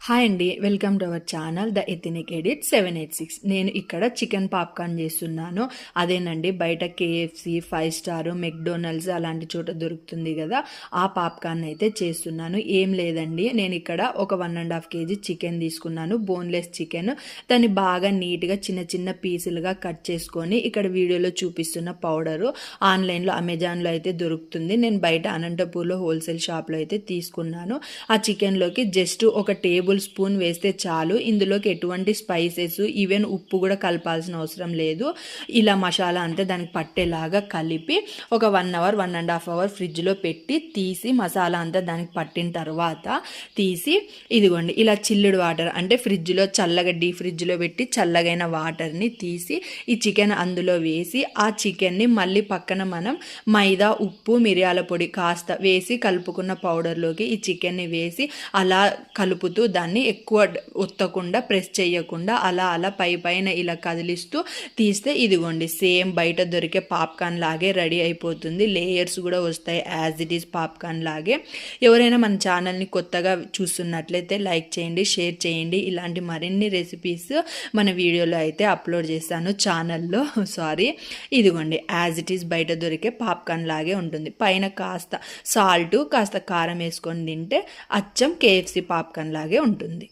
Hi అండి, welcome to our channel the ethnic edit 786. నేను ఇక్కడ చికెన్ పాప్కార్న్ చేస్తున్నాను. అదేనండి, బయట కేఎఫ్సి, 5 స్టార్, మెక్డొనాల్డ్స్ అలాంటి చోట దొరుకుతుంది కదా, ఆ పాప్కార్న్ అయితే చేస్తున్నాను. ఏం లేదండి, నేను ఇక్కడ ఒక 1.5 kg చికెన్ తీసుకున్నాను, బోన్లెస్ చికెన్. దాన్ని బాగా నీట్గా చిన్న చిన్న పీసులుగా కట్ చేసుకొని, ఇక్కడ వీడియోలో చూపిస్తున్న పౌడరు ఆన్లైన్లో అమెజాన్లో అయితే దొరుకుతుంది. నేను బయట అనంతపూర్లో హోల్సేల్ షాప్లో అయితే తీసుకున్నాను. ఆ చికెన్లోకి జస్ట్ ఒక టేబుల్ స్పూన్ వేస్తే చాలు. ఇందులోకి ఎటువంటి స్పైసెస్, ఈవెన్ ఉప్పు కూడా కలపాల్సిన అవసరం లేదు. ఇలా మసాలా అంతా దానికి పట్టేలాగా కలిపి ఒక 1 అవర్ 1.5 అవర్ ఫ్రిడ్జ్లో పెట్టి తీసి, మసాలా అంతా దానికి పట్టిన తర్వాత తీసి, ఇదిగోండి ఇలా చిల్లుడు వాటర్ అంటే ఫ్రిడ్జ్లో చల్లగా డీ ఫ్రిడ్జ్లో పెట్టి చల్లగైన వాటర్ని తీసి ఈ చికెన్ అందులో వేసి, ఆ చికెన్ని మళ్ళీ పక్కన మనం మైదా, ఉప్పు, మిరియాల పొడి కాస్త వేసి కలుపుకున్న పౌడర్లోకి ఈ చికెన్ని వేసి అలా కలుపుతూ దాన్ని ఎక్కువ ఒత్తకుండా, ప్రెస్ చేయకుండా అలా అలా పైన ఇలా కదిలిస్తూ తీస్తే ఇదిగోండి సేమ్ బయట దొరికే పాప్కార్న్ లాగే రెడీ అయిపోతుంది. లేయర్స్ కూడా వస్తాయి యాజ్ ఇట్ ఈస్ పాప్కార్న్ లాగే. ఎవరైనా మన ఛానల్ని కొత్తగా చూస్తున్నట్లయితే లైక్ చేయండి, షేర్ చేయండి. ఇలాంటి మరిన్ని రెసిపీస్ మన వీడియోలో అయితే అప్లోడ్ చేస్తాను ఛానల్లో. ఇదిగోండి యాజ్ ఇట్ ఈస్ బయట దొరికే పాప్కార్న్ లాగే ఉంటుంది. పైన కాస్త సాల్ట్, కాస్త కారం వేసుకొని తింటే అచ్చం కేఎఫ్సి పాప్కార్న్ లాగే ఉంటుంది.